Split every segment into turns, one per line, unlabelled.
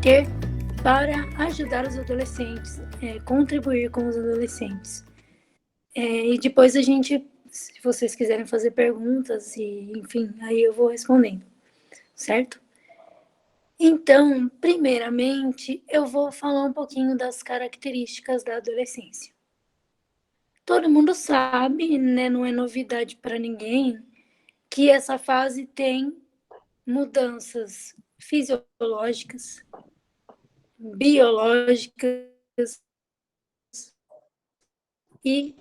ter para ajudar os adolescentes, contribuir com os adolescentes. E depois a gente, se vocês quiserem fazer perguntas, e enfim, aí eu vou respondendo, certo? Então, primeiramente, eu vou falar um pouquinho das características da adolescência. Todo mundo sabe, né, não é novidade para ninguém, que essa fase tem mudanças fisiológicas, biológicas e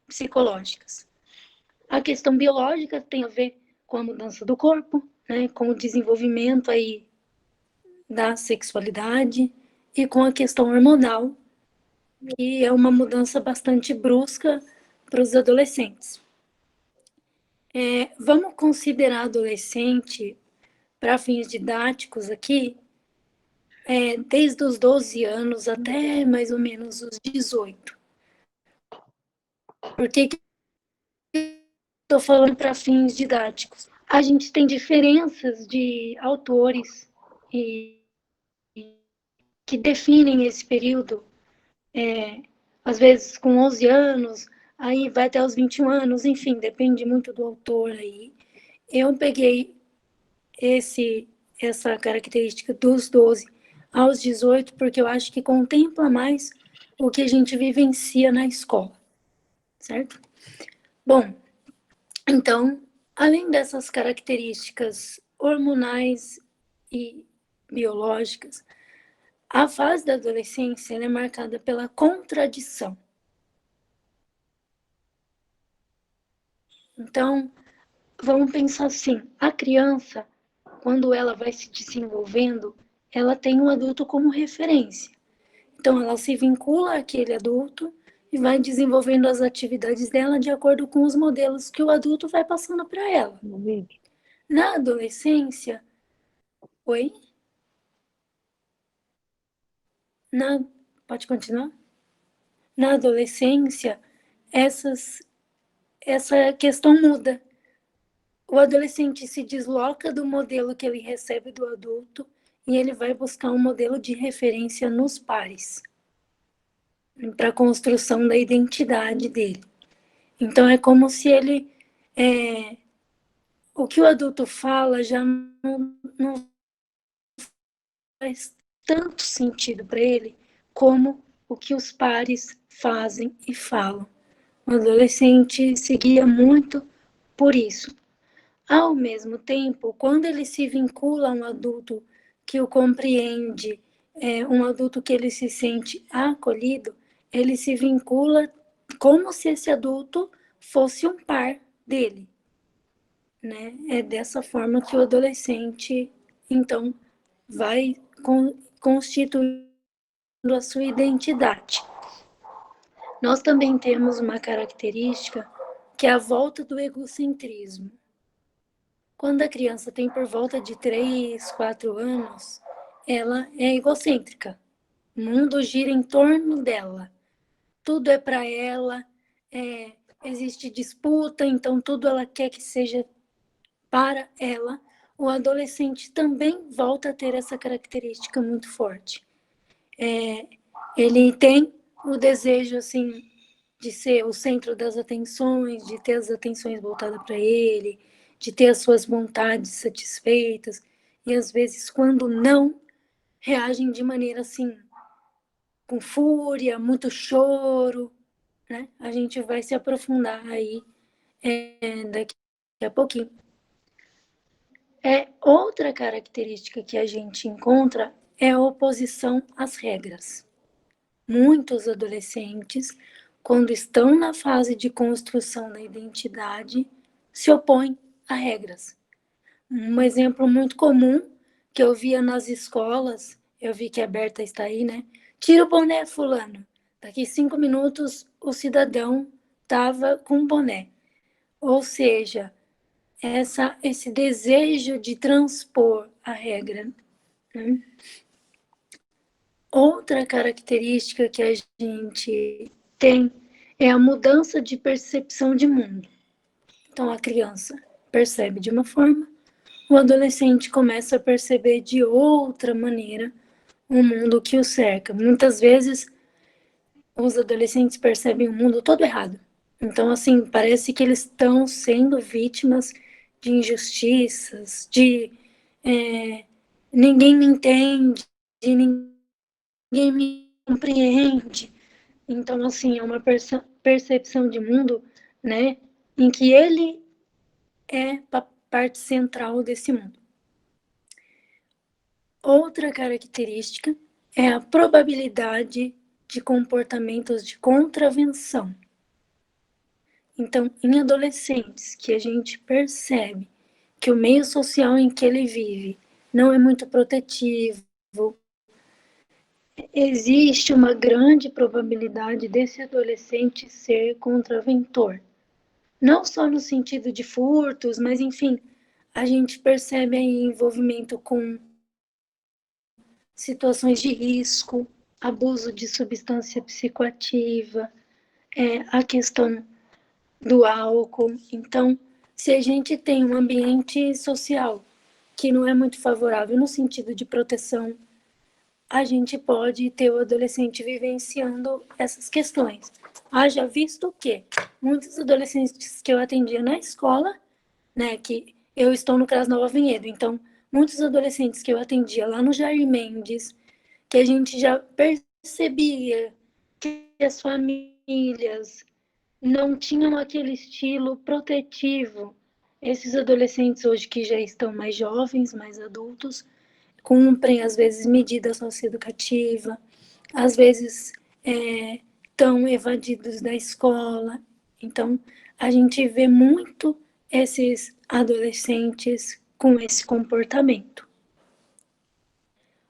psicológicas. A questão biológica tem a ver com a mudança do corpo, né, com o desenvolvimento aí da sexualidade e com a questão hormonal, que é uma mudança bastante brusca para os adolescentes. Vamos considerar adolescente, para fins didáticos aqui, desde os 12 anos até mais ou menos os 18. Por que estou falando para fins didáticos? A gente tem diferenças de autores que definem esse período, às vezes com 11 anos, aí vai até os 21 anos, enfim, depende muito do autor aí. Eu peguei essa característica dos 12 aos 18, porque eu acho que contempla mais o que a gente vivencia na escola, certo? Bom, então, além dessas características hormonais e biológicas, a fase da adolescência é marcada pela contradição. Então, vamos pensar assim, a criança, quando ela vai se desenvolvendo, ela tem um adulto como referência. Então, ela se vincula àquele adulto e vai desenvolvendo as atividades dela de acordo com os modelos que o adulto vai passando para ela. Na adolescência, oi? Pode continuar? Na adolescência, essa questão muda. O adolescente se desloca do modelo que ele recebe do adulto e ele vai buscar um modelo de referência nos pares, para a construção da identidade dele. Então, é como se ele... o que o adulto fala já não faz tanto sentido para ele como o que os pares fazem e falam. O adolescente se guia muito por isso. Ao mesmo tempo, quando ele se vincula a um adulto que o compreende, um adulto que ele se sente acolhido, ele se vincula como se esse adulto fosse um par dele, né? É dessa forma que o adolescente, então, vai constituindo a sua identidade. Nós também temos uma característica que é a volta do egocentrismo. Quando a criança tem por volta de 3, 4 anos, ela é egocêntrica. O mundo gira em torno dela. Tudo é para ela, existe disputa, então tudo ela quer que seja para ela. O adolescente também volta a ter essa característica muito forte. Ele tem o desejo, assim, de ser o centro das atenções, de ter as atenções voltadas para ele, de ter as suas vontades satisfeitas, e às vezes, quando não, reagem de maneira assim, com fúria, muito choro, né? A gente vai se aprofundar aí daqui a pouquinho. Outra característica que a gente encontra é a oposição às regras. Muitos adolescentes, quando estão na fase de construção da identidade, se opõem a regras. Um exemplo muito comum que eu via nas escolas, eu vi que a Berta está aí, né? Tira o boné, fulano. Daqui 5 minutos o cidadão estava com o boné. Ou seja, esse desejo de transpor a regra. Né? Outra característica que a gente tem é a mudança de percepção de mundo. Então, a criança percebe de uma forma, o adolescente começa a perceber de outra maneira o mundo que os cerca. Muitas vezes, os adolescentes percebem o mundo todo errado. Então, assim, parece que eles estão sendo vítimas de injustiças, de ninguém me entende, de ninguém me compreende. Então, assim, é uma percepção de mundo, né, em que ele é a parte central desse mundo. Outra característica é a probabilidade de comportamentos de contravenção. Então, em adolescentes que a gente percebe que o meio social em que ele vive não é muito protetivo, existe uma grande probabilidade desse adolescente ser contraventor. Não só no sentido de furtos, mas enfim, a gente percebe aí envolvimento com situações de risco, abuso de substância psicoativa, a questão do álcool. Então, se a gente tem um ambiente social que não é muito favorável no sentido de proteção, a gente pode ter o adolescente vivenciando essas questões. Haja visto que muitos adolescentes que eu atendia na escola, né, que eu estou no CRAS Nova Vinhedo, então, muitos adolescentes que eu atendia lá no Jair Mendes, que a gente já percebia que as famílias não tinham aquele estilo protetivo. Esses adolescentes hoje que já estão mais jovens, mais adultos, cumprem às vezes medida socioeducativa, às vezes estão evadidos da escola. Então, a gente vê muito esses adolescentes com esse comportamento.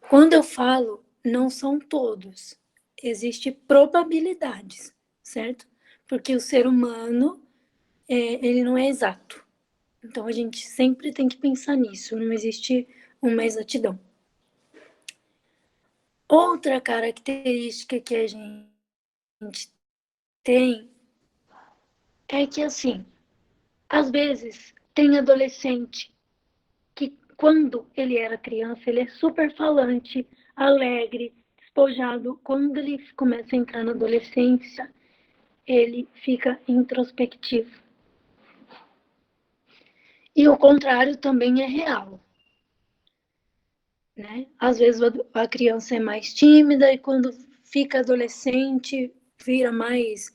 Quando eu falo, não são todos, existem probabilidades, certo? Porque o ser humano, ele não é exato. Então, a gente sempre tem que pensar nisso, não existe uma exatidão. Outra característica que a gente tem é que, assim, às vezes tem adolescente que, quando ele era criança, ele é super falante, alegre, despojado. Quando ele começa a entrar na adolescência, ele fica introspectivo. E o contrário também é real. Né? Às vezes a criança é mais tímida e quando fica adolescente vira mais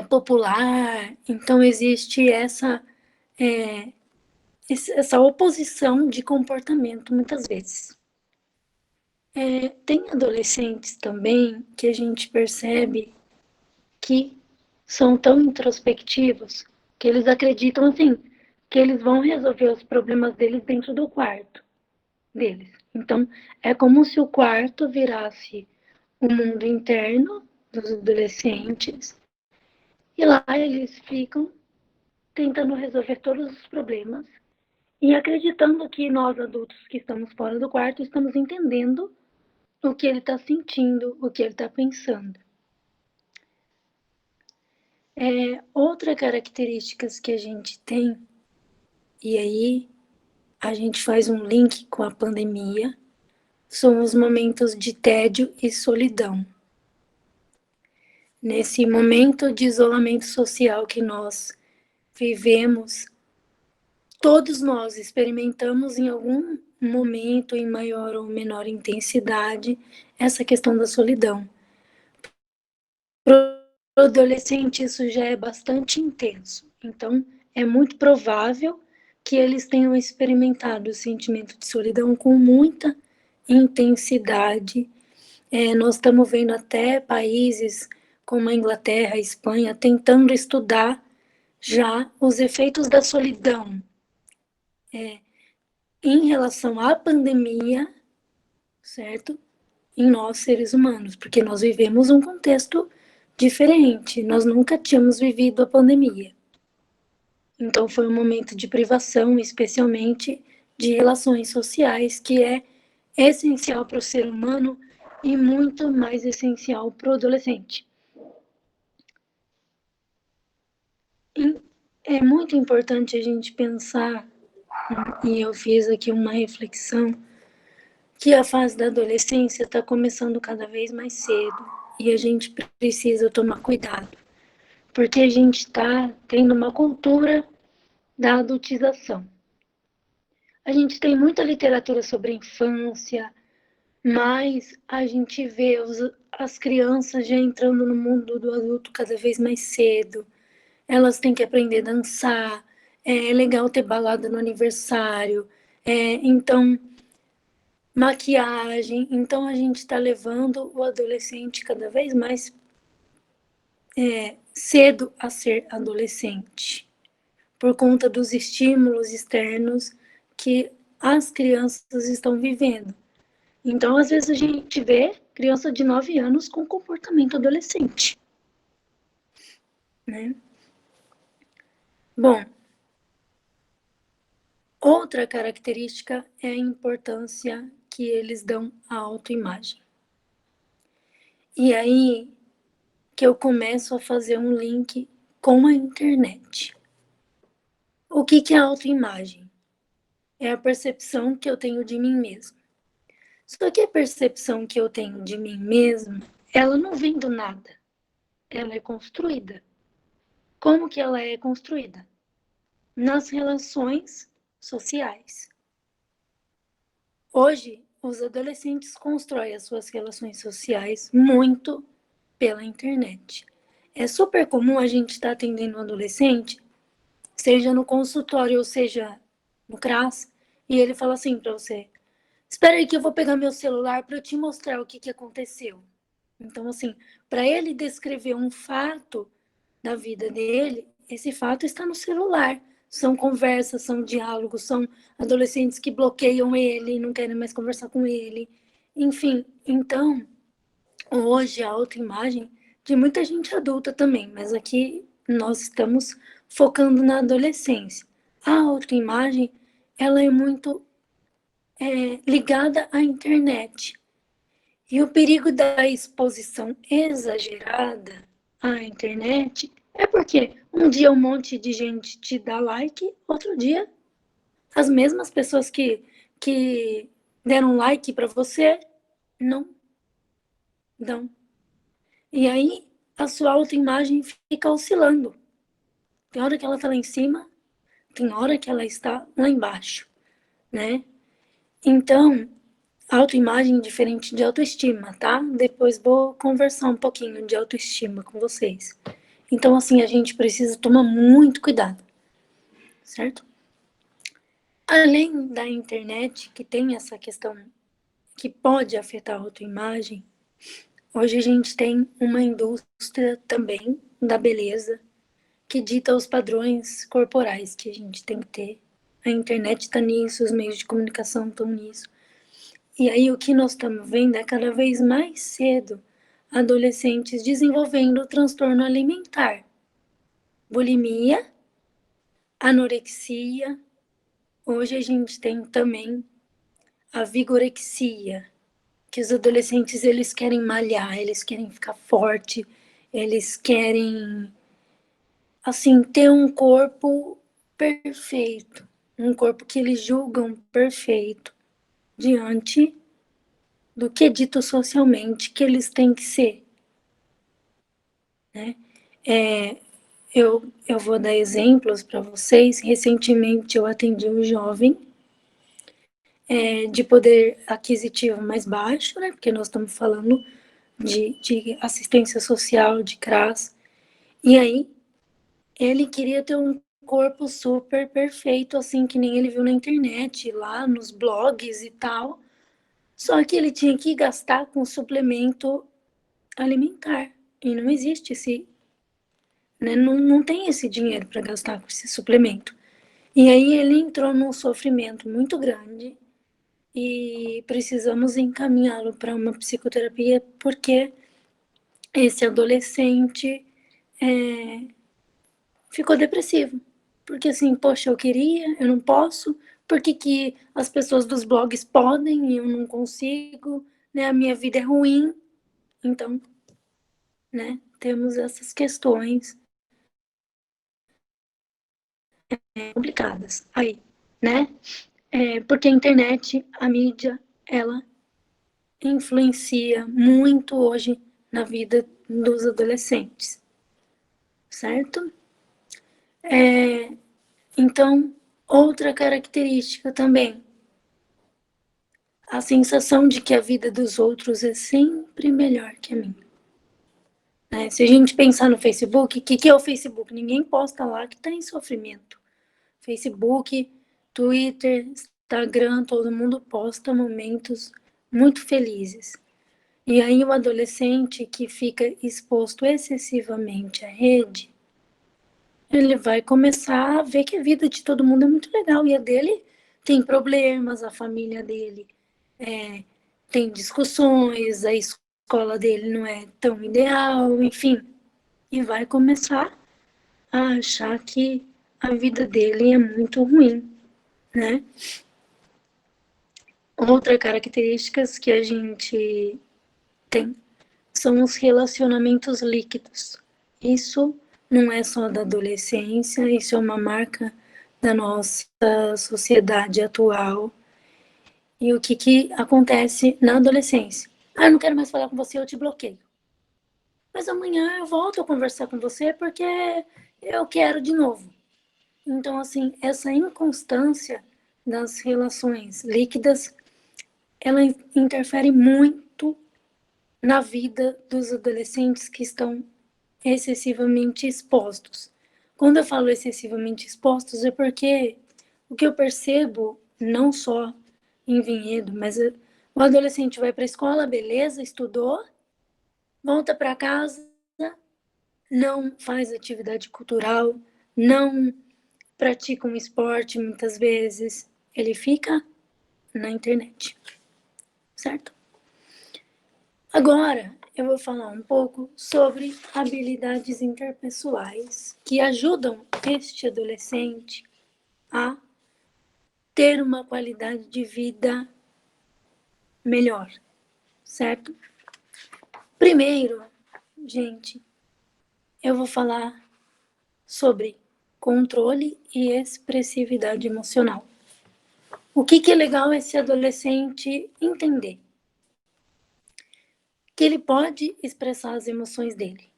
popular. Então existe essa oposição de comportamento muitas vezes. Tem adolescentes também que a gente percebe que são tão introspectivos que eles acreditam assim que eles vão resolver os problemas deles dentro do quarto deles. Então, é como se o quarto virasse o mundo interno dos adolescentes e lá eles ficam tentando resolver todos os problemas e acreditando que nós adultos que estamos fora do quarto estamos entendendo o que ele está sentindo, o que ele está pensando. Outra característica que a gente tem, e aí a gente faz um link com a pandemia, são os momentos de tédio e solidão. Nesse momento de isolamento social que nós vivemos, todos nós experimentamos em algum momento, em maior ou menor intensidade, essa questão da solidão. Para o adolescente, isso já é bastante intenso. Então, é muito provável que eles tenham experimentado o sentimento de solidão com muita intensidade. Nós estamos vendo até países como a Inglaterra, a Espanha, tentando estudar já os efeitos da solidão em relação à pandemia, certo? Em nós, seres humanos, porque nós vivemos um contexto diferente, nós nunca tínhamos vivido a pandemia. Então, foi um momento de privação, especialmente de relações sociais, que é essencial para o ser humano e muito mais essencial para o adolescente. É muito importante a gente pensar, e eu fiz aqui uma reflexão, que a fase da adolescência está começando cada vez mais cedo e a gente precisa tomar cuidado, porque a gente está tendo uma cultura da adultização. A gente tem muita literatura sobre a infância, mas a gente vê as crianças já entrando no mundo do adulto cada vez mais cedo. Elas têm que aprender a dançar, é legal ter balada no aniversário, então, maquiagem. Então, a gente está levando o adolescente cada vez mais cedo a ser adolescente, por conta dos estímulos externos que as crianças estão vivendo. Então, às vezes, a gente vê criança de 9 anos com comportamento adolescente, né? Bom, outra característica é a importância que eles dão à autoimagem. E aí que eu começo a fazer um link com a internet. O que é a autoimagem? É a percepção que eu tenho de mim mesmo. Só que a percepção que eu tenho de mim mesmo, ela não vem do nada. Ela é construída. Como que ela é construída? Nas relações sociais. Hoje, os adolescentes constroem as suas relações sociais muito pela internet. É super comum a gente estar atendendo um adolescente, seja no consultório ou seja no CRAS, e ele fala assim para você: espera aí que eu vou pegar meu celular para eu te mostrar o que aconteceu. Então, assim, para ele descrever um fato da vida dele, esse fato está no celular. São conversas, são diálogos, são adolescentes que bloqueiam ele, não querem mais conversar com ele. Enfim, então, hoje a autoimagem de muita gente adulta também, mas aqui nós estamos focando na adolescência. A autoimagem, ela é muito ligada à internet. E o perigo da exposição exagerada à internet é porque um dia um monte de gente te dá like, outro dia as mesmas pessoas que deram like para você não dão. E aí a sua autoimagem fica oscilando. Tem hora que ela está lá em cima, tem hora que ela está lá embaixo, né? Então, autoimagem é diferente de autoestima, tá? Depois vou conversar um pouquinho de autoestima com vocês. Então, assim, a gente precisa tomar muito cuidado, certo? Além da internet, que tem essa questão que pode afetar a autoimagem, hoje a gente tem uma indústria também da beleza que dita os padrões corporais que a gente tem que ter. A internet está nisso, os meios de comunicação estão nisso. E aí o que nós estamos vendo é cada vez mais cedo adolescentes desenvolvendo transtorno alimentar, bulimia, anorexia. Hoje a gente tem também a vigorexia, que os adolescentes eles querem malhar, eles querem ficar forte, eles querem assim ter um corpo perfeito, um corpo que eles julgam perfeito diante do que é dito socialmente que eles têm que ser, né? Eu vou dar exemplos para vocês. Recentemente eu atendi um jovem de poder aquisitivo mais baixo, né? Porque nós estamos falando de assistência social, de CRAS. E aí ele queria ter um corpo super perfeito, assim que nem ele viu na internet, lá nos blogs e tal. Só que ele tinha que gastar com suplemento alimentar. E não existe esse, né? Não tem esse dinheiro para gastar com esse suplemento. E aí ele entrou num sofrimento muito grande e precisamos encaminhá-lo para uma psicoterapia porque esse adolescente ficou depressivo. Porque assim, poxa, eu queria, eu não posso, por que as pessoas dos blogs podem e eu não consigo, né? A minha vida é ruim. Então, né, temos essas questões complicadas aí, né? Porque a internet, a mídia, ela influencia muito hoje na vida dos adolescentes, certo? Então, outra característica também, a sensação de que a vida dos outros é sempre melhor que a minha. Né? Se a gente pensar no Facebook, o que é o Facebook? Ninguém posta lá que está em sofrimento. Facebook, Twitter, Instagram, todo mundo posta momentos muito felizes. E aí o adolescente que fica exposto excessivamente à rede, ele vai começar a ver que a vida de todo mundo é muito legal e a dele tem problemas, a família dele tem discussões, a escola dele não é tão ideal, enfim. E vai começar a achar que a vida dele é muito ruim, né? Outra característica que a gente tem são os relacionamentos líquidos. Isso não é só da adolescência, isso é uma marca da nossa sociedade atual. E o que acontece na adolescência? Ah, eu não quero mais falar com você, eu te bloqueio. Mas amanhã eu volto a conversar com você porque eu quero de novo. Então, assim, essa inconstância das relações líquidas, ela interfere muito na vida dos adolescentes que estão excessivamente expostos. Quando eu falo excessivamente expostos, é porque o que eu percebo, não só em Vinhedo, mas o adolescente vai para a escola, beleza, estudou, volta para casa, não faz atividade cultural, não pratica um esporte muitas vezes, ele fica na internet, certo? Agora, eu vou falar um pouco sobre habilidades interpessoais que ajudam este adolescente a ter uma qualidade de vida melhor, certo? Primeiro, gente, eu vou falar sobre controle e expressividade emocional. O que é legal esse adolescente entender? Que ele pode expressar as emoções dele.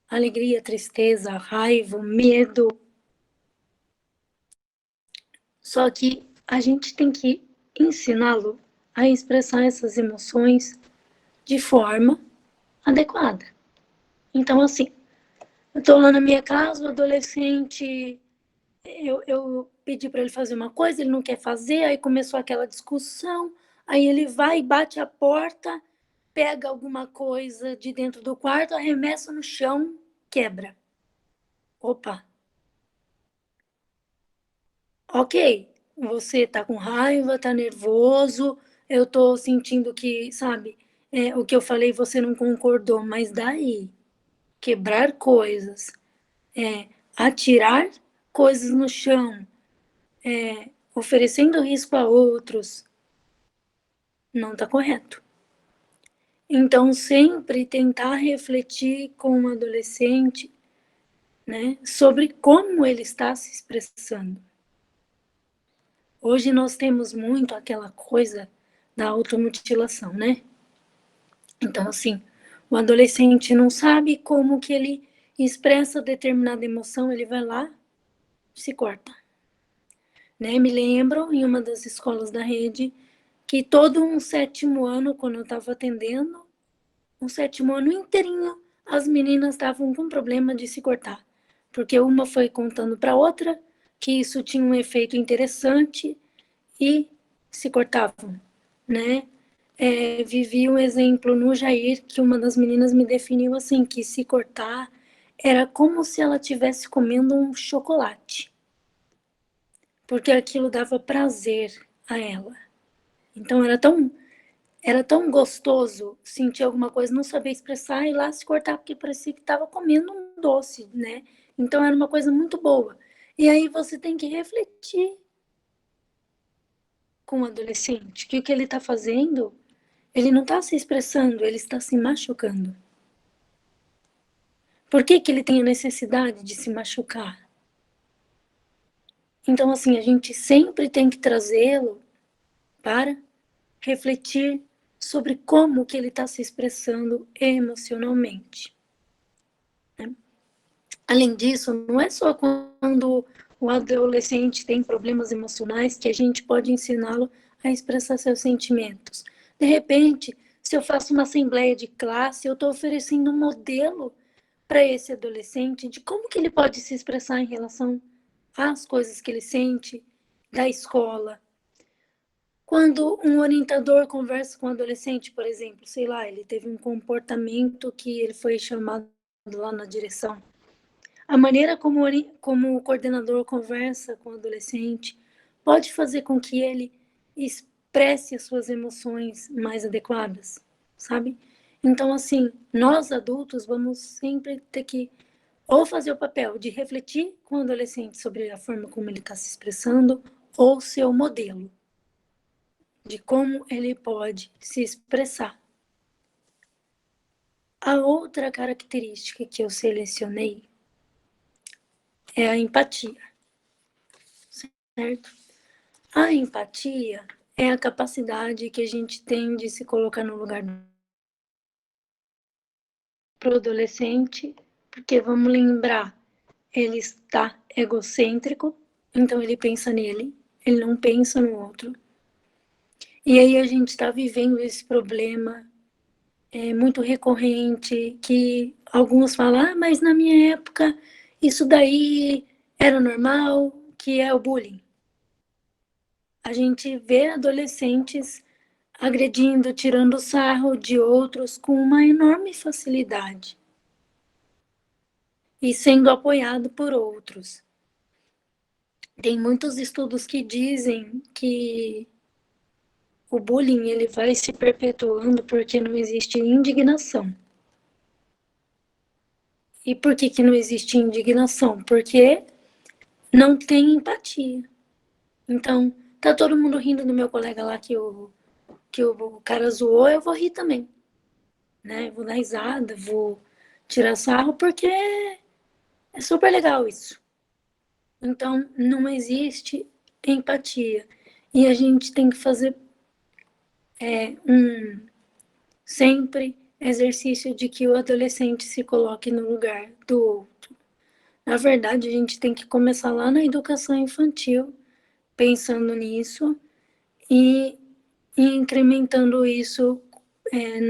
Alegria, tristeza, raiva, medo. Só que a gente tem que ensiná-lo a expressar essas emoções de forma adequada. Então, assim, eu tô lá na minha casa, o adolescente, eu pedi para ele fazer uma coisa, ele não quer fazer, aí começou aquela discussão, aí ele vai, bate a porta, pega alguma coisa de dentro do quarto, arremessa no chão, quebra. Opa, ok, você tá com raiva, tá nervoso, eu tô sentindo que, sabe, o que eu falei você não concordou, mas daí, quebrar coisas, atirar coisas no chão, oferecendo risco a outros, não tá correto. Então, sempre tentar refletir com o adolescente, né, sobre como ele está se expressando. Hoje nós temos muito aquela coisa da automutilação, né? Então, assim, o adolescente não sabe como que ele expressa determinada emoção, ele vai lá, se corta. Né? Me lembro, em uma das escolas da rede, que todo um sétimo ano, quando eu estava atendendo, um sétimo ano inteirinho, as meninas estavam com problema de se cortar. Porque uma foi contando para outra que isso tinha um efeito interessante e se cortavam, né? Vivi um exemplo no Jair que uma das meninas me definiu assim, que se cortar era como se ela estivesse comendo um chocolate, porque aquilo dava prazer a ela. Então era tão gostoso sentir alguma coisa, não saber expressar e lá se cortar, porque parecia que estava comendo um doce, né? Então era uma coisa muito boa. E aí você tem que refletir com o adolescente que o que ele está fazendo, ele não está se expressando, ele está se machucando. Por que ele tem a necessidade de se machucar? Então, assim, a gente sempre tem que trazê-lo para refletir sobre como que ele está se expressando emocionalmente. Né? Além disso, não é só quando o adolescente tem problemas emocionais que a gente pode ensiná-lo a expressar seus sentimentos. De repente, se eu faço uma assembleia de classe, eu estou oferecendo um modelo para esse adolescente de como que ele pode se expressar em relação às coisas que ele sente da escola. Quando um orientador conversa com um adolescente, por exemplo, sei lá, ele teve um comportamento que ele foi chamado lá na direção. A maneira como o coordenador conversa com o adolescente pode fazer com que ele expresse as suas emoções mais adequadas, sabe? Então, assim, nós adultos vamos sempre ter que ou fazer o papel de refletir com o adolescente sobre a forma como ele está se expressando, ou ser o modelo de como ele pode se expressar. A outra característica que eu selecionei é a empatia, certo? A empatia é a capacidade que a gente tem de se colocar no lugar do adolescente, porque vamos lembrar, ele está egocêntrico, então ele pensa nele, ele não pensa no outro. E aí a gente está vivendo esse problema muito recorrente, que alguns falam, ah, mas na minha época isso daí era normal, que é o bullying. A gente vê adolescentes agredindo, tirando sarro de outros com uma enorme facilidade e sendo apoiado por outros. Tem muitos estudos que dizem que o bullying ele vai se perpetuando porque não existe indignação. E por que não existe indignação? Porque não tem empatia. Então, tá todo mundo rindo do meu colega lá que o cara zoou, eu vou rir também. Né? Vou dar risada, vou tirar sarro, porque é super legal isso. Então, não existe empatia. E a gente tem que fazer sempre exercício de que o adolescente se coloque no lugar do outro. Na verdade, a gente tem que começar lá na educação infantil, pensando nisso e incrementando isso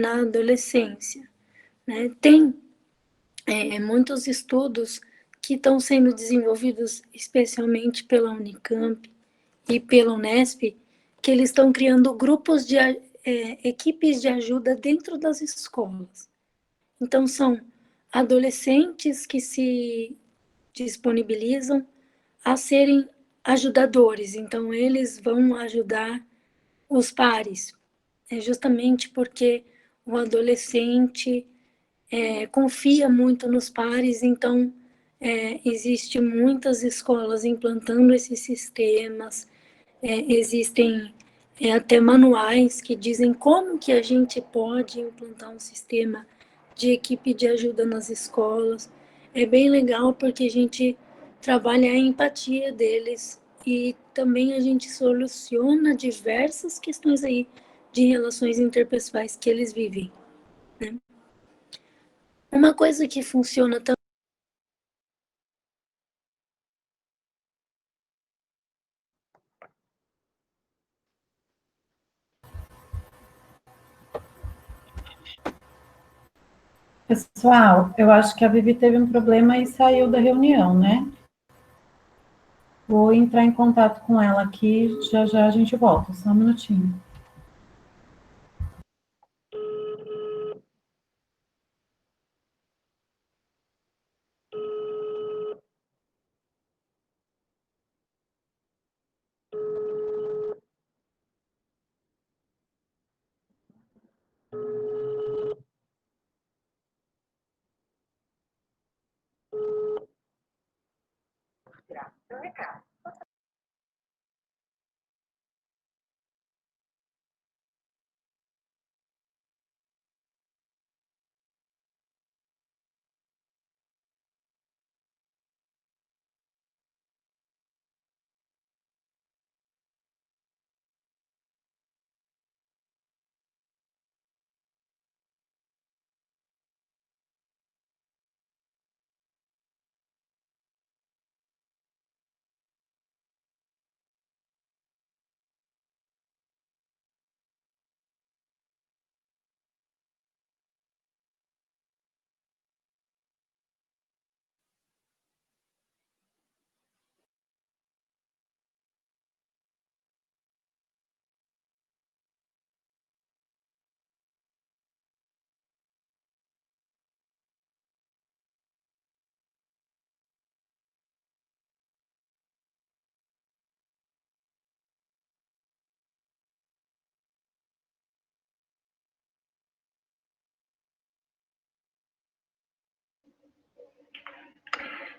na adolescência. Né? Tem muitos estudos que estão sendo desenvolvidos especialmente pela Unicamp e pela Unesp, que eles estão criando grupos de equipes de ajuda dentro das escolas. Então, são adolescentes que se disponibilizam a serem ajudadores. Então, eles vão ajudar os pares. É justamente porque o adolescente confia muito nos pares, então existe muitas escolas implantando esses sistemas, existem até manuais que dizem como que a gente pode implantar um sistema de equipe de ajuda nas escolas. É bem legal porque a gente trabalha a empatia deles e também a gente soluciona diversas questões aí de relações interpessoais que eles vivem. Né? Uma coisa que funciona também.
Pessoal, eu acho que a Vivi teve um problema e saiu da reunião, né? Vou entrar em contato com ela aqui, já já a gente volta, só um minutinho.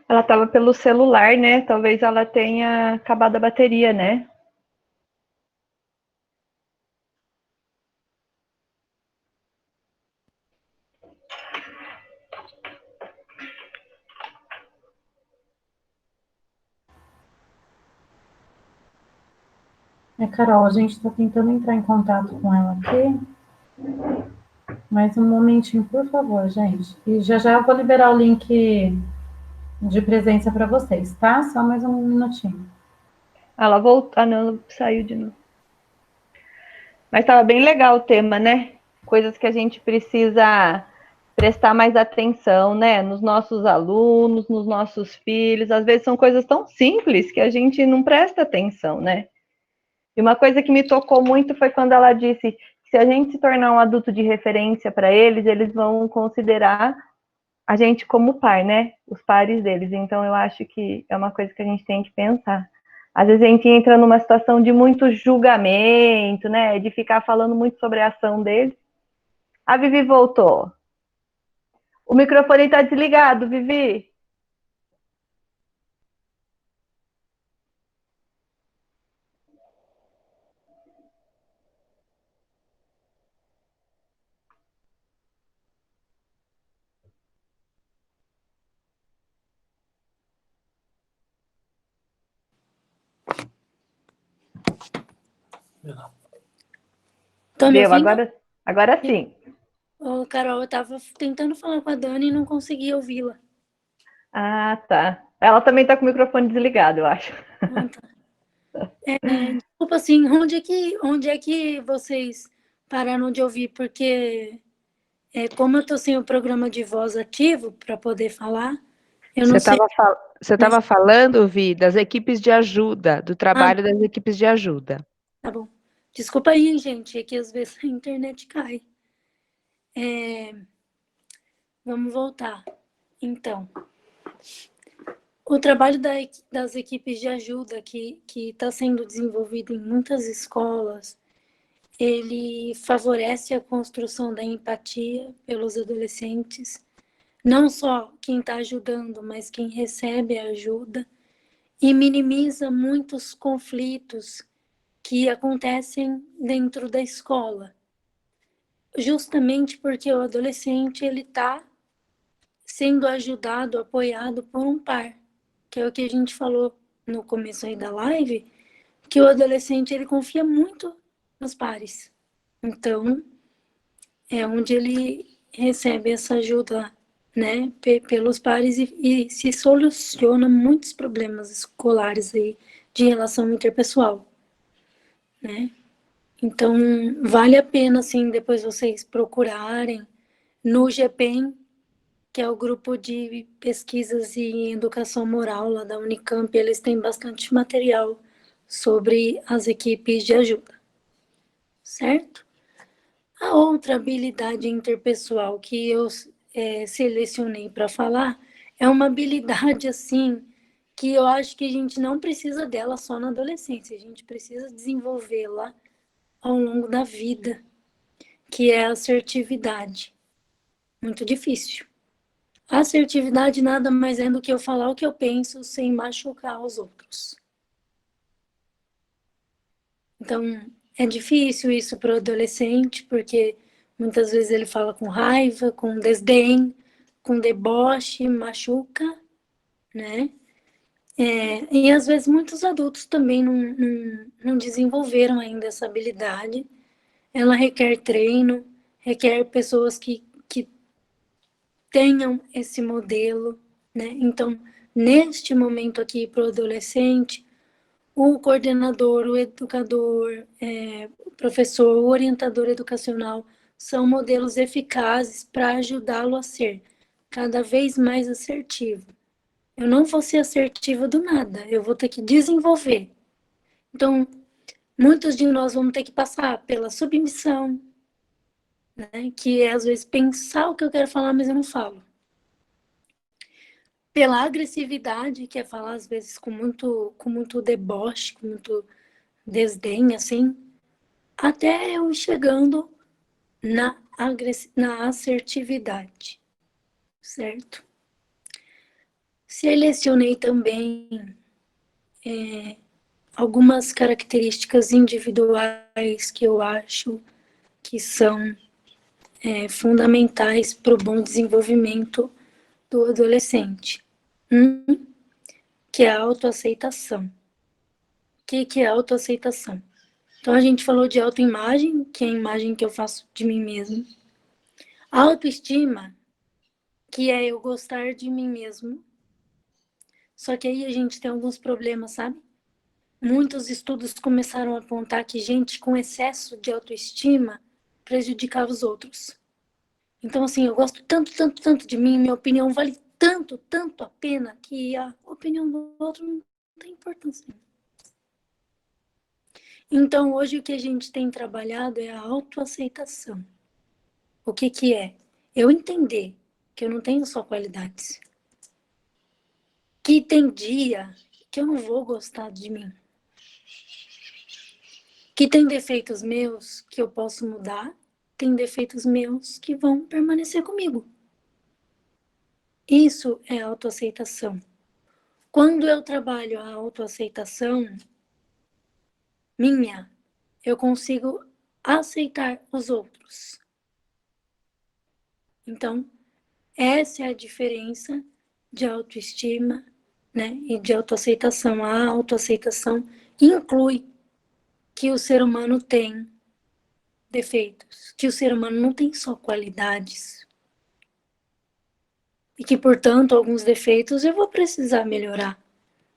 Ela estava pelo celular, né? Talvez ela tenha acabado a bateria, né?
Carol, a gente está tentando entrar em contato com ela aqui. Mais um momentinho, por favor, gente. E já já eu vou liberar o link de presença para vocês, tá? Só mais um minutinho.
Ela voltou. Ah, não, ela saiu de novo. Mas estava bem legal o tema, né? Coisas que a gente precisa prestar mais atenção, né? Nos nossos alunos, nos nossos filhos. Às vezes são coisas tão simples que a gente não presta atenção, né? E uma coisa que me tocou muito foi quando ela disse que se a gente se tornar um adulto de referência para eles, eles vão considerar a gente como par, né? Os pares deles. Então, eu acho que é uma coisa que a gente tem que pensar. Às vezes a gente entra numa situação de muito julgamento, né? De ficar falando muito sobre a ação deles. A Vivi voltou. O microfone está desligado, Vivi.
Estão me
Deu,
ouvindo?
agora sim.
Ô, Carol, eu estava tentando falar com a Dani e não conseguia ouvi-la.
Ah, tá. Ela também está com o microfone desligado, eu acho.
Ah, tá. Desculpa, assim, onde é que vocês pararam de ouvir? Porque, como eu estou sem o programa de voz ativo para poder falar, eu não sei.
Você estava falando, Vi, das equipes de ajuda, do
Ah,
trabalho das equipes de ajuda.
tá bom. Desculpa aí, gente, é que às vezes a internet cai. Vamos voltar. Então, o trabalho das equipes de ajuda que está sendo desenvolvido em muitas escolas, ele favorece a construção da empatia pelos adolescentes, não só quem está ajudando, mas quem recebe a ajuda, e minimiza muitos conflitos que acontecem dentro da escola, justamente porque o adolescente ele está sendo ajudado, apoiado por um par, que é o que a gente falou no começo aí da live, que o adolescente ele confia muito nos pares. Então, é onde ele recebe essa ajuda, né, pelos pares e se soluciona muitos problemas escolares aí de relação interpessoal, né? Então, vale a pena, assim, depois vocês procurarem no GPEM, que é o grupo de pesquisas em educação moral lá da Unicamp, eles têm bastante material sobre as equipes de ajuda, certo? A outra habilidade interpessoal que eu selecionei para falar é uma habilidade, assim, que eu acho que a gente não precisa dela só na adolescência, a gente precisa desenvolvê-la ao longo da vida, que é a assertividade. Muito difícil. A assertividade nada mais é do que eu falar o que eu penso sem machucar os outros. Então, é difícil isso para o adolescente, porque muitas vezes ele fala com raiva, com desdém, com deboche, machuca, né? E às vezes muitos adultos também não desenvolveram ainda essa habilidade. Ela requer treino, requer pessoas que tenham esse modelo, né? Então, neste momento aqui para o adolescente, o coordenador, o educador, o professor, o orientador educacional são modelos eficazes para ajudá-lo a ser cada vez mais assertivo. Eu não vou ser assertiva do nada, eu vou ter que desenvolver. Então, muitos de nós vamos ter que passar pela submissão, né? Que é às vezes pensar o que eu quero falar, mas eu não falo. Pela agressividade, que é falar às vezes com muito deboche, com muito desdém, assim, até eu chegando na assertividade, certo? Selecionei também algumas características individuais que eu acho que são fundamentais para o bom desenvolvimento do adolescente. Que é a autoaceitação. O que é autoaceitação? Então, a gente falou de autoimagem, que é a imagem que eu faço de mim mesmo. Autoestima, que é eu gostar de mim mesmo. Só que aí a gente tem alguns problemas, sabe? Muitos estudos começaram a apontar que gente com excesso de autoestima prejudicava os outros. Então, assim, eu gosto tanto, tanto, tanto de mim, minha opinião vale tanto, tanto a pena, que a opinião do outro não tem importância. Então, hoje o que a gente tem trabalhado é a autoaceitação. O que é? Eu entender que eu não tenho só qualidades. Que tem dia que eu não vou gostar de mim. Que tem defeitos meus que eu posso mudar, tem defeitos meus que vão permanecer comigo. Isso é autoaceitação. Quando eu trabalho a autoaceitação minha, eu consigo aceitar os outros. Então, essa é a diferença de autoestima, né, e de autoaceitação. A autoaceitação inclui que o ser humano tem defeitos, que o ser humano não tem só qualidades. E que, portanto, alguns defeitos eu vou precisar melhorar.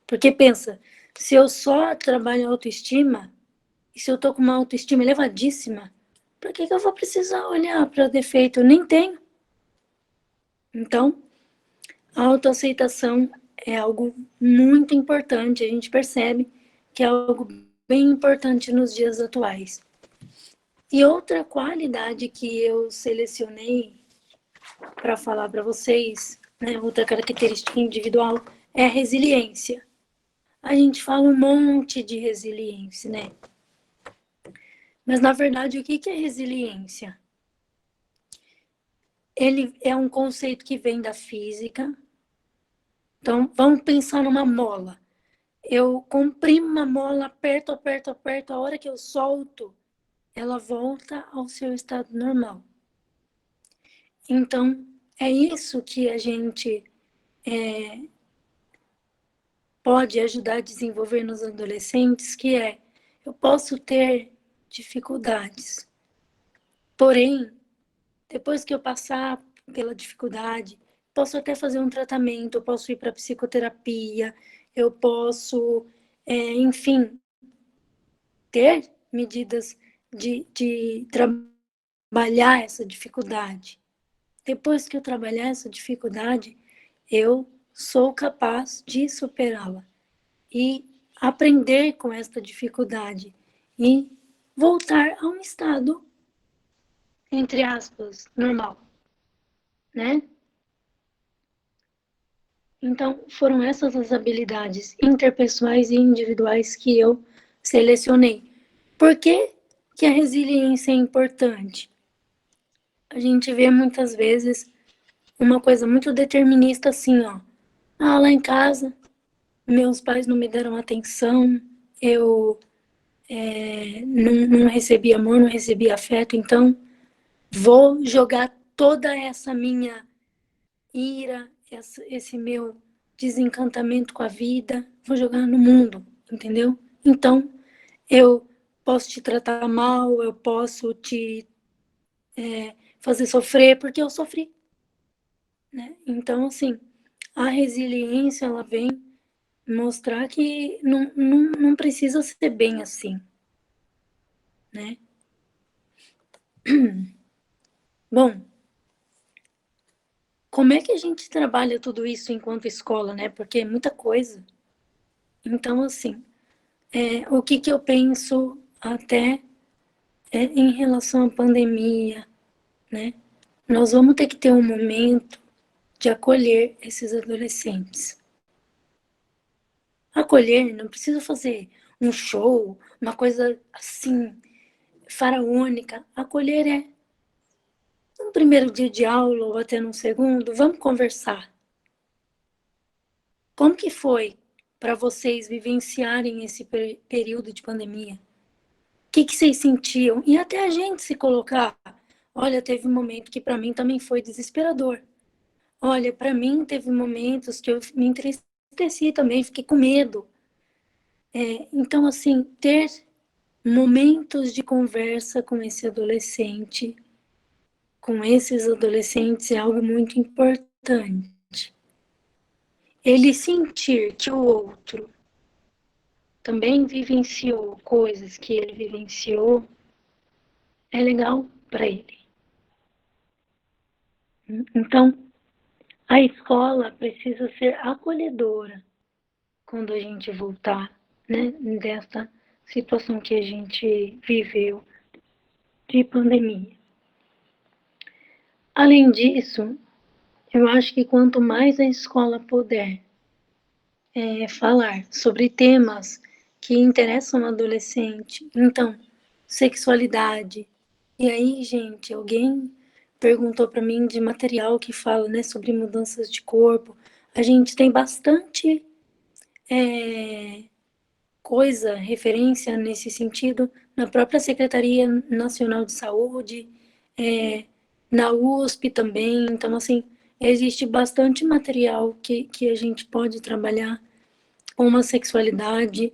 Porque pensa, se eu só trabalho a autoestima, e se eu tô com uma autoestima elevadíssima, para que eu vou precisar olhar para defeito? Eu nem tenho. Então, a autoaceitação é algo muito importante, a gente percebe que é algo bem importante nos dias atuais. E outra qualidade que eu selecionei para falar para vocês, né, outra característica individual, é a resiliência. A gente fala um monte de resiliência, né? Mas, na verdade, o que é resiliência? Ele é um conceito que vem da física. Então, vamos pensar numa mola. Eu comprimo uma mola, aperto, aperto, aperto. A hora que eu solto, ela volta ao seu estado normal. Então, é isso que a gente pode ajudar a desenvolver nos adolescentes, que é, eu posso ter dificuldades. Porém, depois que eu passar pela dificuldade, posso até fazer um tratamento, eu posso ir para psicoterapia, eu posso, enfim, ter medidas de trabalhar essa dificuldade. Depois que eu trabalhar essa dificuldade, eu sou capaz de superá-la e aprender com esta dificuldade e voltar a um estado, entre aspas, normal, né? Então, foram essas as habilidades interpessoais e individuais que eu selecionei. Por que que a resiliência é importante? A gente vê muitas vezes uma coisa muito determinista assim, ó. Ah, lá em casa, meus pais não me deram atenção, eu não recebi amor, não recebi afeto, então vou jogar toda essa minha ira, esse meu desencantamento com a vida, vou jogar no mundo, entendeu? Então, eu posso te tratar mal, eu posso te fazer sofrer, porque eu sofri, né? Então, assim, a resiliência, ela vem mostrar que não precisa ser bem assim, né? Bom, como é que a gente trabalha tudo isso enquanto escola, né? Porque é muita coisa. Então, assim, o que eu penso até em relação à pandemia, né? Nós vamos ter que ter um momento de acolher esses adolescentes. Acolher, não precisa fazer um show, uma coisa assim, faraônica. Acolher é no primeiro dia de aula ou até no segundo, vamos conversar. Como que foi para vocês vivenciarem esse período de pandemia? O que vocês sentiam? E até a gente se colocar. Olha, teve um momento que para mim também foi desesperador. Olha, para mim teve momentos que eu me entristeci também, fiquei com medo. Então, assim, ter momentos de conversa com esse adolescente, com esses adolescentes, é algo muito importante. Ele sentir que o outro também vivenciou coisas que ele vivenciou, é legal para ele. Então, a escola precisa ser acolhedora quando a gente voltar, né, dessa situação que a gente viveu de pandemia. Além disso, eu acho que quanto mais a escola puder falar sobre temas que interessam o adolescente, então, sexualidade. E aí, gente, alguém perguntou para mim de material que fala, né, sobre mudanças de corpo. A gente tem bastante coisa, referência nesse sentido, na própria Secretaria Nacional de Saúde, na USP também. Então, assim, existe bastante material que a gente pode trabalhar com uma sexualidade,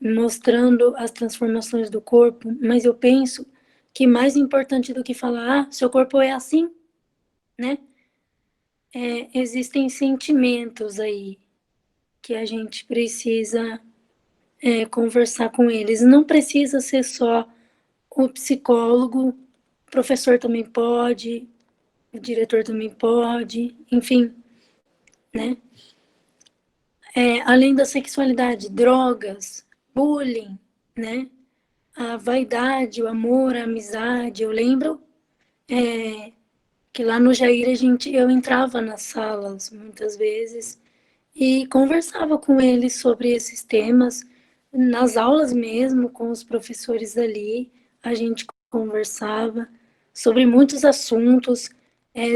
mostrando as transformações do corpo, mas eu penso que mais importante do que falar, seu corpo é assim, né? Existem sentimentos aí que a gente precisa conversar com eles. Não precisa ser só o psicólogo, o professor também pode, o diretor também pode, enfim, né? Além da sexualidade, drogas, bullying, né? A vaidade, o amor, a amizade. Eu lembro que lá no Jair eu entrava nas salas muitas vezes e conversava com eles sobre esses temas, nas aulas mesmo, com os professores ali, a gente conversava sobre muitos assuntos,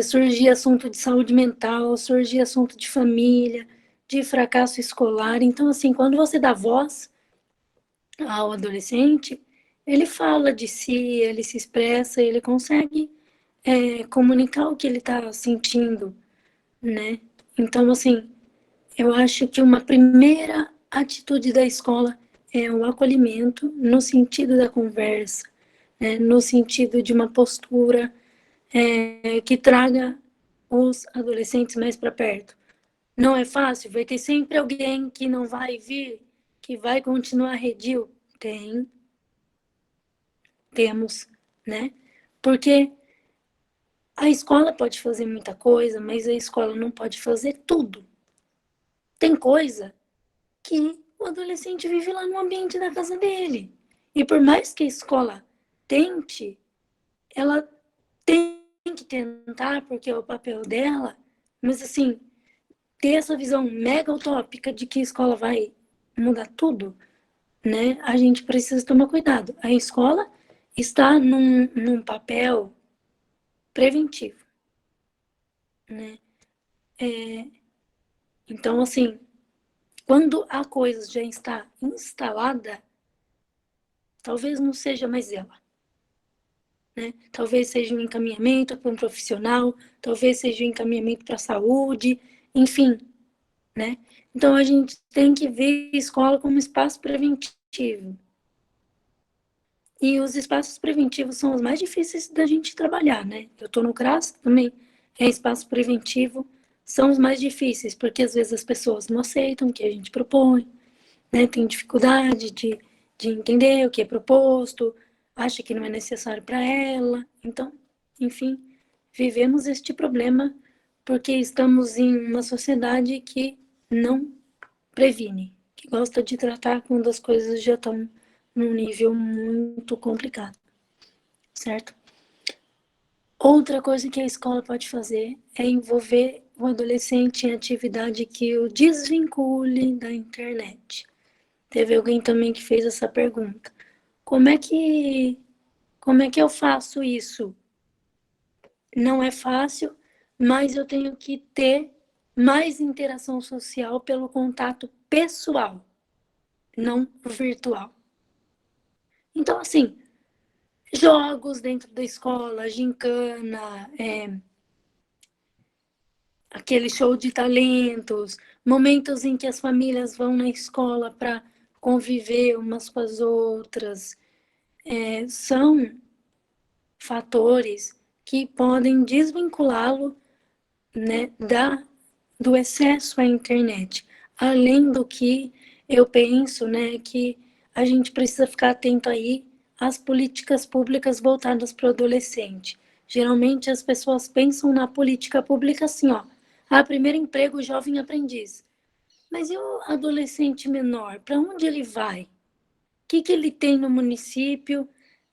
surgia assunto de saúde mental, surgia assunto de família, de fracasso escolar. Então, assim, quando você dá voz ao adolescente, ele fala de si, ele se expressa, ele consegue comunicar o que ele está sentindo, né? Então, assim, eu acho que uma primeira atitude da escola é o acolhimento no sentido da conversa, né? No sentido de uma postura que traga os adolescentes mais para perto. Não é fácil, vai ter sempre alguém que não vai vir, que vai continuar redil. Temos, né? Porque a escola pode fazer muita coisa, mas a escola não pode fazer tudo. Tem coisa que o adolescente vive lá no ambiente da casa dele. E por mais que a escola tente, ela tem que tentar, porque é o papel dela, mas assim, ter essa visão mega utópica de que a escola vai mudar tudo, né? A gente precisa tomar cuidado. A escola está num papel preventivo, né? Então, assim, quando a coisa já está instalada, talvez não seja mais ela, né? Talvez seja um encaminhamento para um profissional, talvez seja um encaminhamento para a saúde, enfim, né? Então, a gente tem que ver a escola como espaço preventivo. E os espaços preventivos são os mais difíceis da gente trabalhar, né? Eu estou no CRAS também, é espaço preventivo, são os mais difíceis, porque às vezes as pessoas não aceitam o que a gente propõe, né? Tem dificuldade de entender o que é proposto, acha que não é necessário para ela. Então, enfim, vivemos este problema porque estamos em uma sociedade que não previne, que gosta de tratar quando as coisas já estão num nível muito complicado, certo? Outra coisa que a escola pode fazer é envolver o adolescente em atividade que o desvincule da internet. Teve alguém também que fez essa pergunta. Como é que eu faço isso? Não é fácil, mas eu tenho que ter mais interação social pelo contato pessoal, não virtual. Então, assim, jogos dentro da escola, gincana, aquele show de talentos, momentos em que as famílias vão na escola para conviver umas com as outras, são fatores que podem desvinculá-lo, né, do excesso à internet. Além do que eu penso, né, que a gente precisa ficar atento aí às políticas públicas voltadas para o adolescente. Geralmente as pessoas pensam na política pública assim, ó, primeiro emprego, jovem aprendiz. Mas e o adolescente menor? Para onde ele vai? O que ele tem no município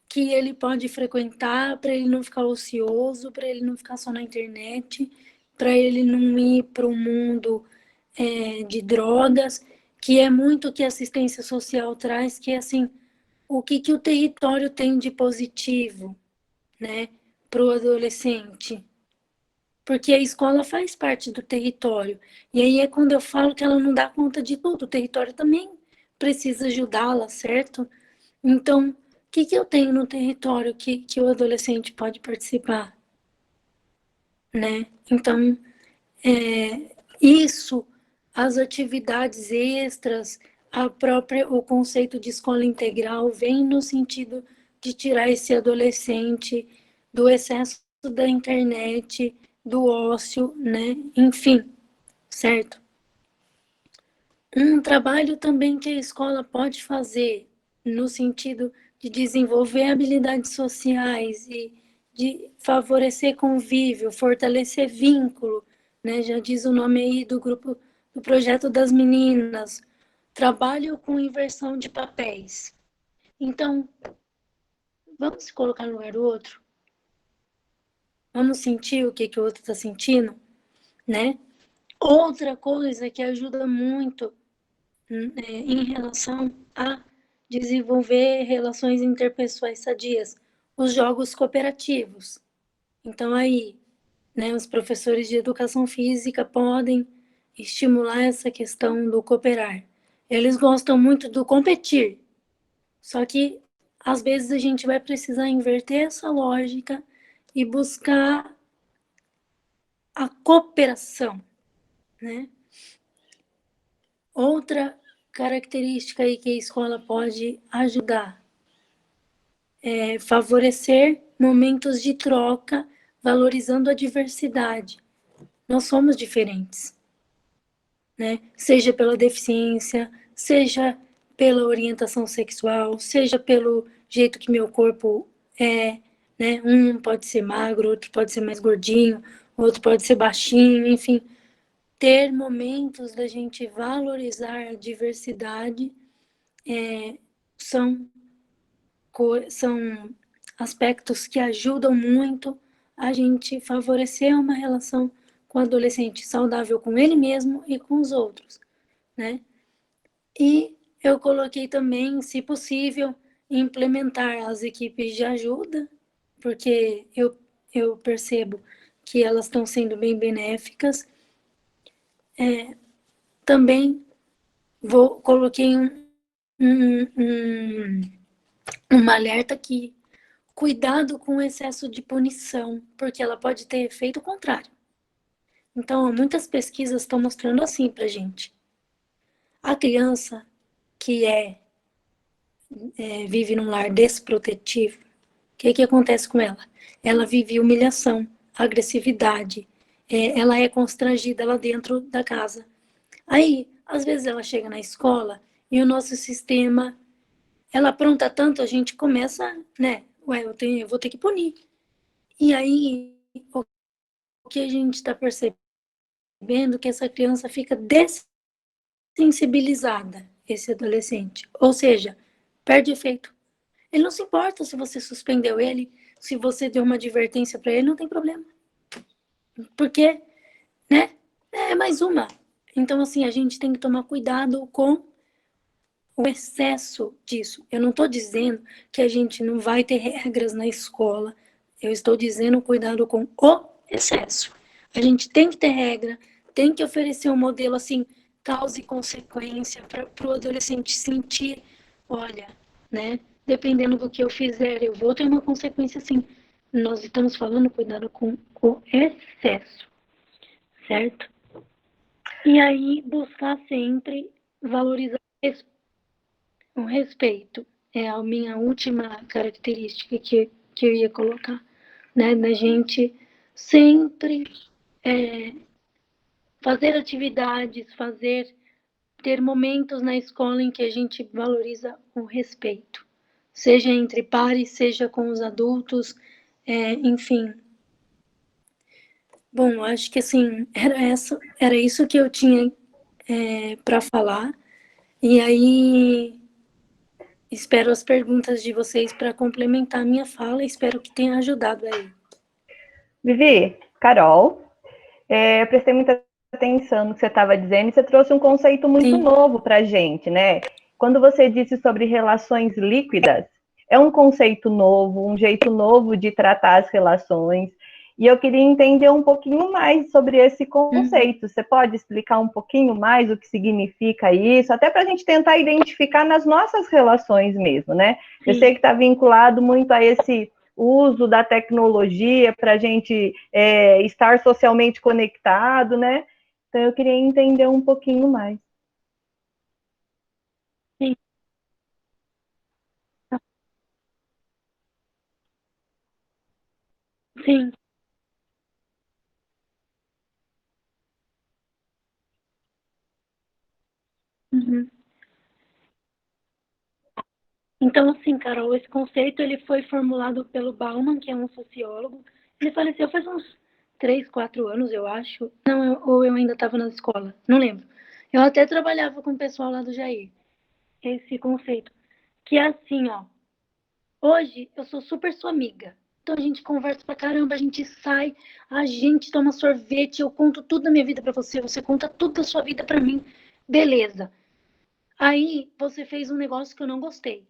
que ele pode frequentar para ele não ficar ocioso, para ele não ficar só na internet, para ele não ir para o mundo de drogas, que é muito o que a assistência social traz, que é assim, o que o território tem de positivo, né, para o adolescente. Porque a escola faz parte do território. E aí é quando eu falo que ela não dá conta de tudo, o território também precisa ajudá-la, certo? Então, o que eu tenho no território que o adolescente pode participar? Né? Então, isso, as atividades extras, o conceito de escola integral vem no sentido de tirar esse adolescente do excesso da internet, do ócio, né? Enfim, certo? Um trabalho também que a escola pode fazer no sentido de desenvolver habilidades sociais e de favorecer convívio, fortalecer vínculo, né? Já diz o nome aí do grupo, do projeto das meninas, trabalho com inversão de papéis. Então, vamos se colocar no lugar do outro? Vamos sentir o que o outro está sentindo, né? Outra coisa que ajuda muito em relação a desenvolver relações interpessoais sadias, os jogos cooperativos. Então, aí, né, os professores de educação física podem estimular essa questão do cooperar. Eles gostam muito do competir, só que, às vezes, a gente vai precisar inverter essa lógica e buscar a cooperação, né? Outra característica aí que a escola pode ajudar é favorecer momentos de troca, valorizando a diversidade. Nós somos diferentes, né? Seja pela deficiência, seja pela orientação sexual, seja pelo jeito que meu corpo é, né? Um pode ser magro, outro pode ser mais gordinho, outro pode ser baixinho, enfim. Ter momentos da gente valorizar a diversidade são aspectos que ajudam muito a gente favorecer uma relação com o adolescente saudável com ele mesmo e com os outros, né? E eu coloquei também, se possível, implementar as equipes de ajuda, porque eu percebo que elas estão sendo bem benéficas. Também coloquei uma alerta que cuidado com o excesso de punição, porque ela pode ter efeito contrário. Então, muitas pesquisas estão mostrando assim pra gente. A criança que vive num lar desprotetivo, o que acontece com ela? Ela vive humilhação, agressividade, ela é constrangida lá dentro da casa. Aí, às vezes ela chega na escola e o nosso sistema, ela apronta tanto, a gente começa, né? Eu vou ter que punir. E aí, o que a gente está percebendo é que essa criança fica dessensibilizada, esse adolescente. Ou seja, perde efeito. Ele não se importa se você suspendeu ele, se você deu uma advertência para ele, não tem problema. Porque, né? É mais uma. Então, assim, a gente tem que tomar cuidado com o excesso disso. Eu não estou dizendo que a gente não vai ter regras na escola. Eu estou dizendo cuidado com o excesso. A gente tem que ter regra, tem que oferecer um modelo assim, causa e consequência, para o adolescente sentir, olha, né? Dependendo do que eu fizer, eu vou ter uma consequência assim. Nós estamos falando, cuidado com o excesso, certo? E aí, buscar sempre valorizar o respeito. É a minha última característica que eu ia colocar, né? Da gente sempre fazer atividades, ter momentos na escola em que a gente valoriza o respeito, seja entre pares, seja com os adultos, enfim. Bom, acho que assim, era isso que eu tinha para falar. E aí, espero as perguntas de vocês para complementar a minha fala. Espero que tenha ajudado aí.
Vivi, Carol, eu prestei muita atenção no que você estava dizendo e você trouxe um conceito muito
Sim.
novo para a gente, né? Quando você disse sobre relações líquidas, é um conceito novo, um jeito novo de tratar as relações. E eu queria entender um pouquinho mais sobre esse conceito. Você pode explicar um pouquinho mais o que significa isso, até para a gente tentar identificar nas nossas relações mesmo, né?
Sim.
Eu sei que está vinculado muito a esse uso da tecnologia para a gente estar socialmente conectado, né? Então eu queria entender um pouquinho mais.
Sim. Sim. Uhum. Então, assim, Carol, esse conceito ele foi formulado pelo Bauman, que é um sociólogo. Ele faleceu faz uns 3, 4 anos, eu acho. Não, ou eu ainda estava na escola, não lembro. Eu até trabalhava com o pessoal lá do Jair. Esse conceito. Que é assim, ó. Hoje eu sou super sua amiga. Então a gente conversa pra caramba, a gente sai, a gente toma sorvete, eu conto tudo da minha vida pra você, você conta tudo da sua vida pra mim. Beleza. Aí você fez um negócio que eu não gostei.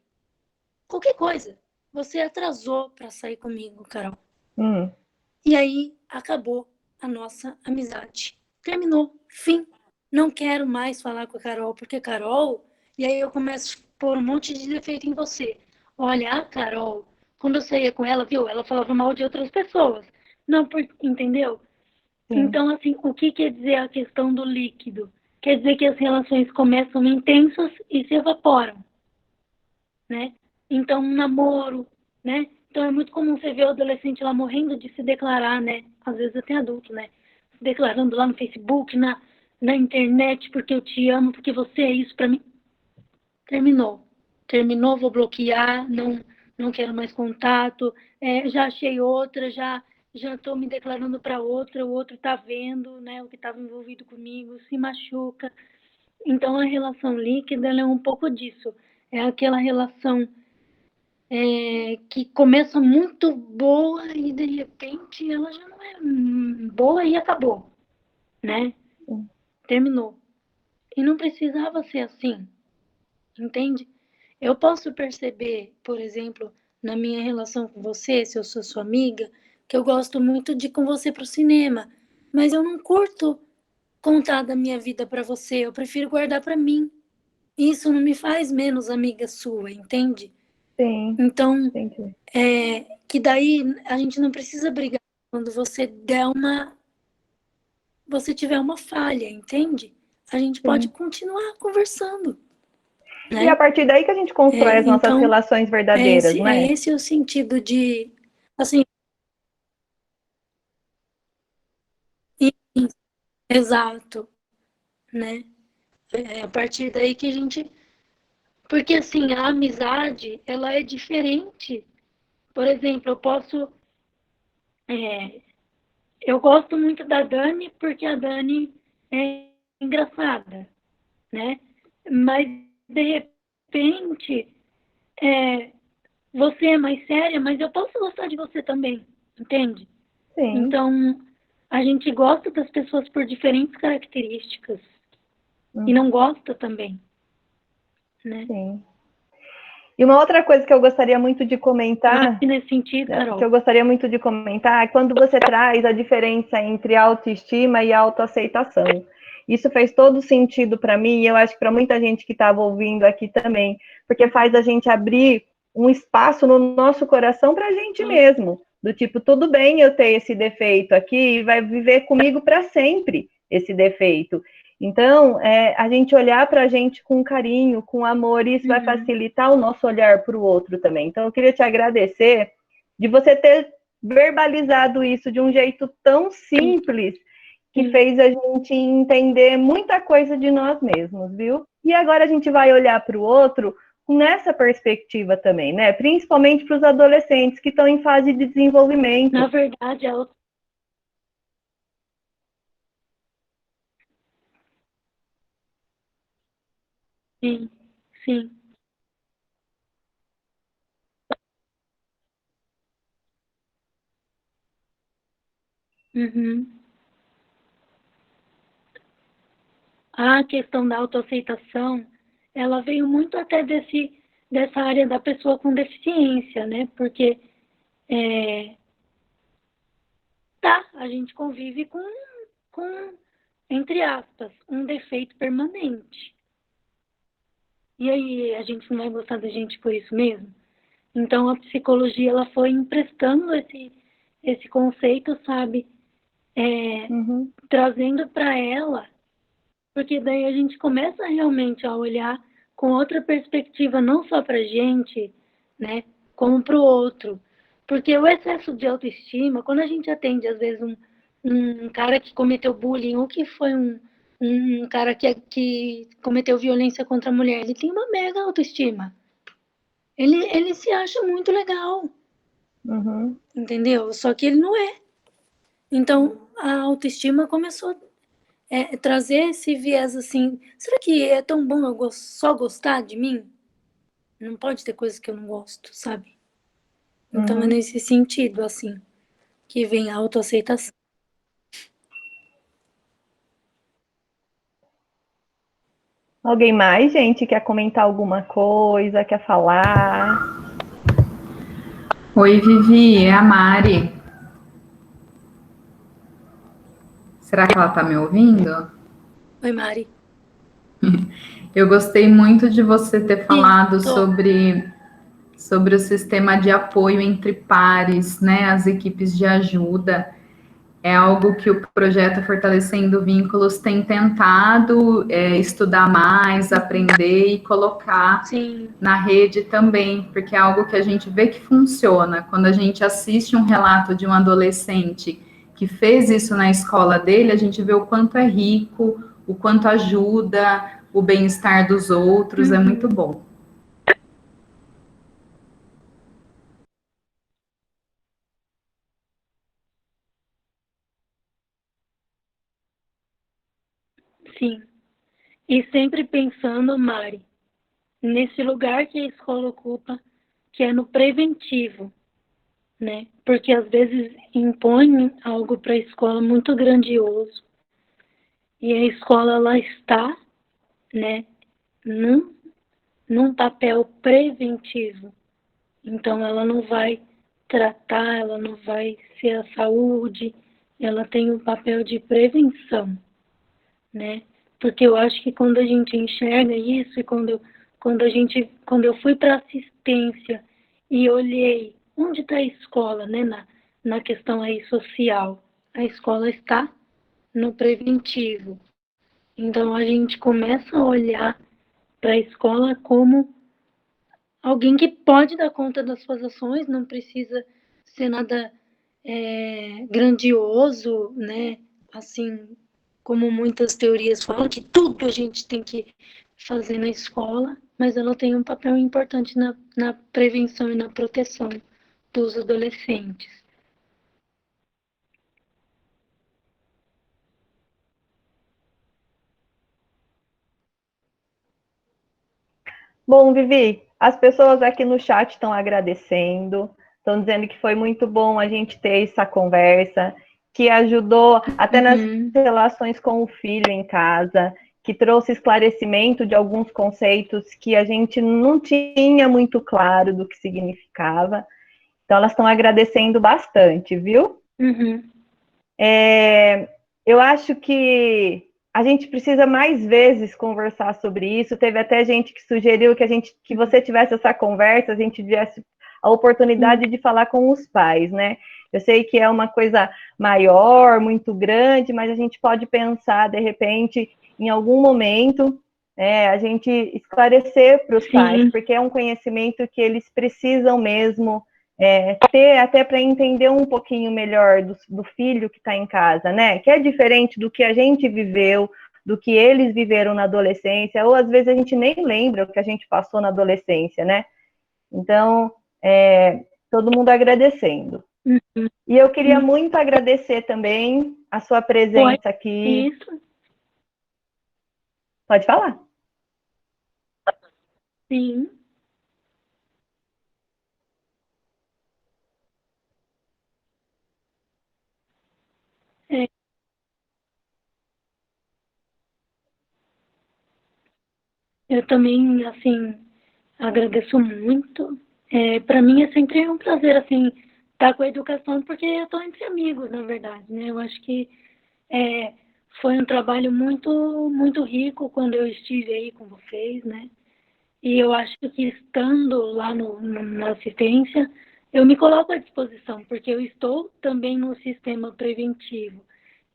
Qualquer coisa. Você atrasou pra sair comigo, Carol. E aí acabou a nossa amizade. Terminou. Fim. Não quero mais falar com a Carol, porque Carol. E aí eu começo a pôr um monte de defeito em você. Olha, a Carol, quando eu saía com ela, viu? Ela falava mal de outras pessoas. Não, entendeu?
Sim.
Então, assim, o que quer dizer a questão do líquido? Quer dizer que as relações começam intensas e se evaporam, né? Então, um namoro, né? Então, é muito comum você ver o adolescente lá morrendo de se declarar, né? Às vezes até adulto, né? Se declarando lá no Facebook, na internet, porque eu te amo, porque você é isso pra mim. Terminou. Terminou, vou bloquear, não quero mais contato, já achei outra, já estou me declarando para outra, o outro está vendo, né, o que estava envolvido comigo, se machuca. Então, a relação líquida ela é um pouco disso. É aquela relação que começa muito boa e, de repente, ela já não é boa e acabou, né? Terminou. E não precisava ser assim, entende? Eu posso perceber, por exemplo, na minha relação com você, se eu sou sua amiga, que eu gosto muito de ir com você para o cinema, mas eu não curto contar da minha vida para você, eu prefiro guardar para mim. Isso não me faz menos amiga sua, entende?
Sim.
Então,
Entendi.
que daí a gente não precisa brigar quando você tiver uma falha, entende? A gente pode continuar conversando, né?
E a partir daí que a gente constrói as nossas
Então,
relações verdadeiras,
é
né?
esse o sentido de, assim, exato, né? É a partir daí que a gente, porque assim, a amizade, ela é diferente. Por exemplo, eu gosto muito da Dani porque a Dani é engraçada, né? Mas, de repente, você é mais séria, mas eu posso gostar de você também, entende?
Sim.
Então, a gente gosta das pessoas por diferentes características e não gosta também, né?
Sim. E uma outra coisa que eu gostaria muito de comentar,
nesse sentido, Carol.
que eu gostaria muito de comentar, é quando você traz a diferença entre autoestima e autoaceitação. Isso fez todo sentido para mim, e eu acho que para muita gente que estava ouvindo aqui também, porque faz a gente abrir um espaço no nosso coração para a gente mesmo. Do tipo, tudo bem eu ter esse defeito aqui, e vai viver comigo para sempre esse defeito. Então, a gente olhar para a gente com carinho, com amor, isso vai facilitar o nosso olhar para o outro também. Então, eu queria te agradecer de você ter verbalizado isso de um jeito tão simples, que fez a gente entender muita coisa de nós mesmos, viu? E agora a gente vai olhar para o outro nessa perspectiva também, né? Principalmente para os adolescentes que estão em fase de desenvolvimento.
Na verdade, sim, sim. A questão da autoaceitação, ela veio muito até dessa área da pessoa com deficiência, né? Porque a gente convive com, entre aspas, um defeito permanente. E aí, a gente não vai gostar da gente por isso mesmo? Então, a psicologia, ela foi emprestando esse conceito, sabe? Trazendo para ela, porque daí a gente começa realmente a olhar com outra perspectiva, não só para a gente, né? Como para o outro. Porque o excesso de autoestima, quando a gente atende, às vezes, um cara que cometeu bullying ou que foi um cara que cometeu violência contra a mulher, ele tem uma mega autoestima. Ele se acha muito legal. Entendeu? Só que ele não é. Então, a autoestima começou a trazer esse viés assim, será que é tão bom eu só gostar de mim? Não pode ter coisas que eu não gosto, sabe? Então, é nesse sentido, assim, que vem a autoaceitação.
Alguém mais, gente, quer comentar alguma coisa, quer falar?
Oi, Vivi, é a Mari. Será que ela está me ouvindo?
Oi, Mari.
Eu gostei muito de você ter falado sobre o sistema de apoio entre pares, né? As equipes de ajuda. É algo que o projeto Fortalecendo Vínculos tem tentado estudar mais, aprender e colocar na rede também, porque é algo que a gente vê que funciona. Quando a gente assiste um relato de um adolescente que fez isso na escola dele, a gente vê o quanto é rico, o quanto ajuda o bem-estar dos outros, é muito bom.
Sim. E sempre pensando, Mari, nesse lugar que a escola ocupa, que é no preventivo, né? Porque às vezes impõe algo para a escola muito grandioso. E a escola, ela está, né, num papel preventivo. Então, ela não vai tratar, ela não vai ser a saúde, ela tem um papel de prevenção, né? Porque eu acho que quando a gente enxerga isso, e quando eu fui para assistência e olhei onde está a escola, né, na questão aí social, a escola está no preventivo. Então, a gente começa a olhar para a escola como alguém que pode dar conta das suas ações, não precisa ser nada grandioso, né? Assim, como muitas teorias falam, que tudo a gente tem que fazer na escola, mas ela tem um papel importante na prevenção e na proteção dos adolescentes.
Bom, Vivi, as pessoas aqui no chat estão agradecendo, estão dizendo que foi muito bom a gente ter essa conversa, que ajudou até nas relações com o filho em casa, que trouxe esclarecimento de alguns conceitos que a gente não tinha muito claro do que significava. Então, elas estão agradecendo bastante, viu?
Uhum.
Eu acho que a gente precisa mais vezes conversar sobre isso. Teve até gente que sugeriu que você tivesse essa conversa, a gente tivesse a oportunidade de falar com os pais, né? Eu sei que é uma coisa maior, muito grande, mas a gente pode pensar, de repente, em algum momento, a gente esclarecer para os pais, porque é um conhecimento que eles precisam mesmo ter, até para entender um pouquinho melhor do filho que está em casa, né? Que é diferente do que a gente viveu, do que eles viveram na adolescência, ou às vezes a gente nem lembra o que a gente passou na adolescência, né? Então, todo mundo agradecendo. E eu queria muito agradecer também a sua presença aqui.
Isso.
Pode falar.
Sim. Eu também, assim, agradeço muito. Para mim é sempre um prazer, assim, estar com a educação, porque eu estou entre amigos, na verdade, né? Eu acho que foi um trabalho muito, muito rico quando eu estive aí com vocês, né? E eu acho que estando lá na assistência, eu me coloco à disposição, porque eu estou também no sistema preventivo.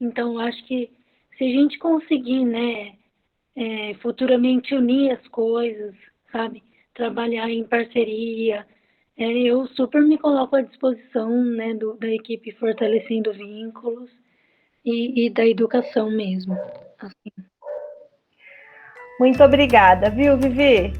Então, eu acho que se a gente conseguir, né, futuramente unir as coisas, sabe? Trabalhar em parceria. Eu super me coloco à disposição, né, da equipe Fortalecendo Vínculos e da educação mesmo. Assim.
Muito obrigada, viu, Vivi?